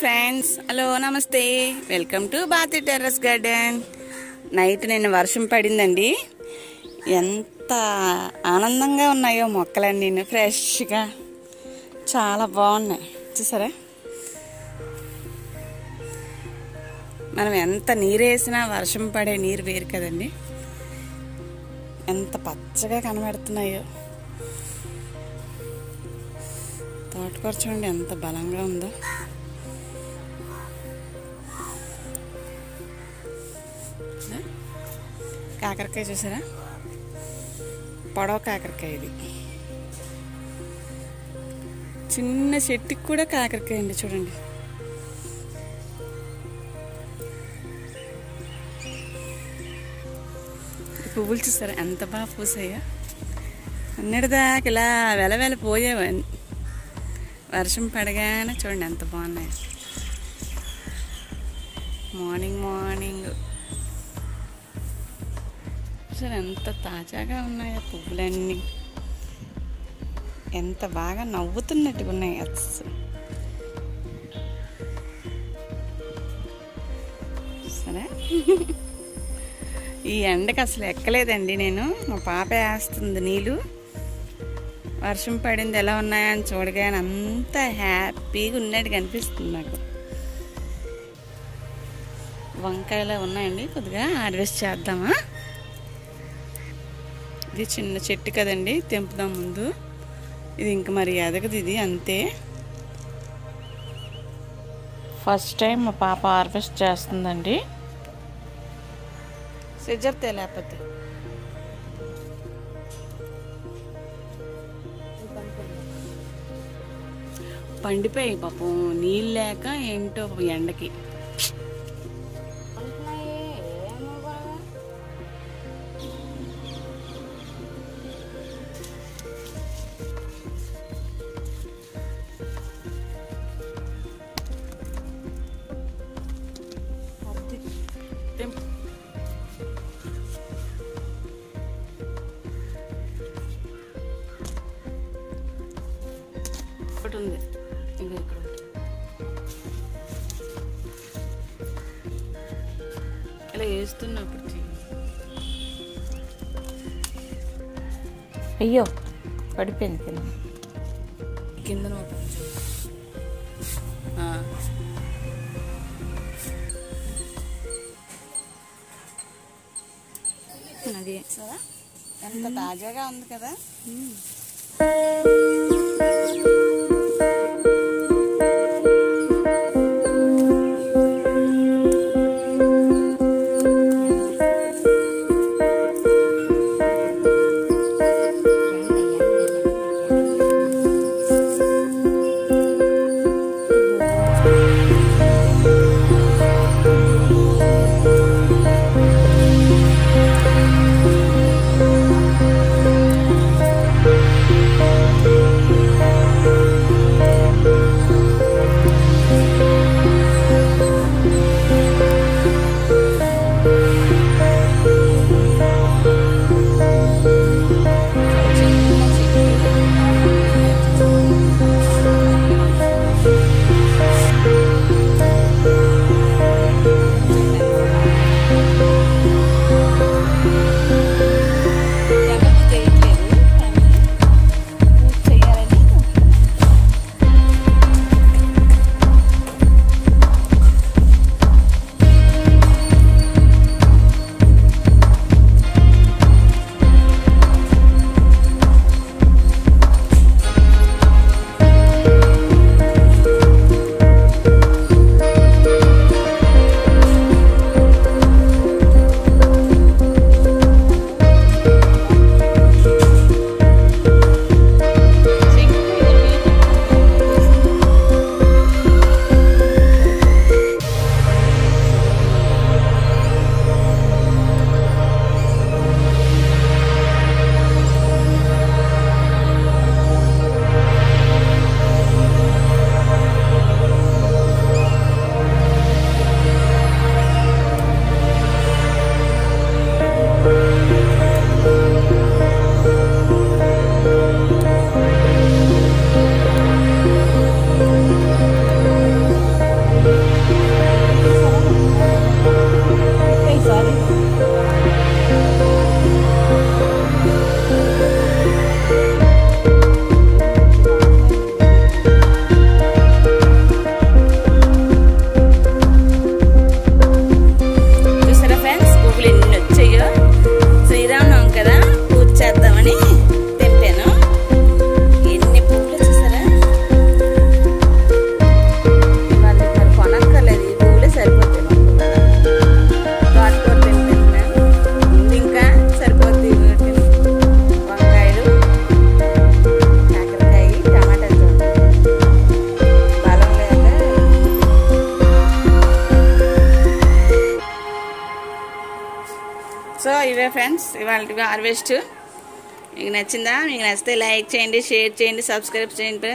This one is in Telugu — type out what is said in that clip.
ఫ్రెండ్స్, హలో నమస్తే, welcome to Bharathi terrace garden. Night నిన్న వర్షం పడిందండి. ఎంత ఆనందంగా ఉన్నాయో మొక్కలన్నీ ఫ్రెష్గా, చాలా బాగున్నాయి. చూసారా, మనం ఎంత నీరు వేసినా వర్షం పడే నీరు వేరు కదండి. ఎంత పచ్చగా కనబడుతున్నాయో. తోటకూర చూడండి ఎంత బలంగా ఉందో. కాకరకాయ చూసారా, పొడవ కాకరకాయ. ఇది చిన్న చెట్టుకి కూడా కాకరకాయ అండి. చూడండి, పువ్వులు చూసారా ఎంత బాగా పూసాయో. అన్నిటిదాకా ఇలా వెలవెల పోయేవా, వర్షం పడగానే చూడండి ఎంత బాగున్నాయి. మార్నింగ్ మార్నింగ్ అసలు ఎంత తాజాగా ఉన్నాయో పువ్వులన్నీ. ఎంత బాగా నవ్వుతున్నట్టుగా ఉన్నాయి అసలు. సరే, ఈ ఎండకి అసలు ఎక్కలేదండి నేను. మా పాప వేస్తుంది నీళ్ళు. వర్షం పడింది ఎలా ఉన్నాయని చూడగానే అంత హ్యాపీగా ఉన్నట్టుగా అనిపిస్తుంది నాకు. వంకాయలు ఉన్నాయండి, కొద్దిగా హార్వెస్ట్ చేద్దామా. ఇది చిన్న చెట్టు కదండి, తెంపుదాం ముందు. ఇది ఇంక మరి ఎదగదు, ఇది అంతే. ఫస్ట్ టైం మా పాప హార్వెస్ట్ చేస్తుందండి. సిజర్తే లేకపోతే పండిపోయి పాపం, నీళ్ళు లేక ఏంటో ఎండకి. ఒకటి ఉంది ఇంకా ఇక్కడ. ఇలా వేస్తున్నప్పుడు అయ్యో పడిపోయింది కింద. కింద అది సరే, ఎంత తాజాగా ఉంది కదా. ఫ్రెండ్స్ ఇవాళ హార్వెస్ట్. మీకు నచ్చిందా? మీకు నచ్చితే లైక్ చేయండి, షేర్ చేయండి, సబ్స్క్రైబ్ చేయండి ఫ్రెండ్స్.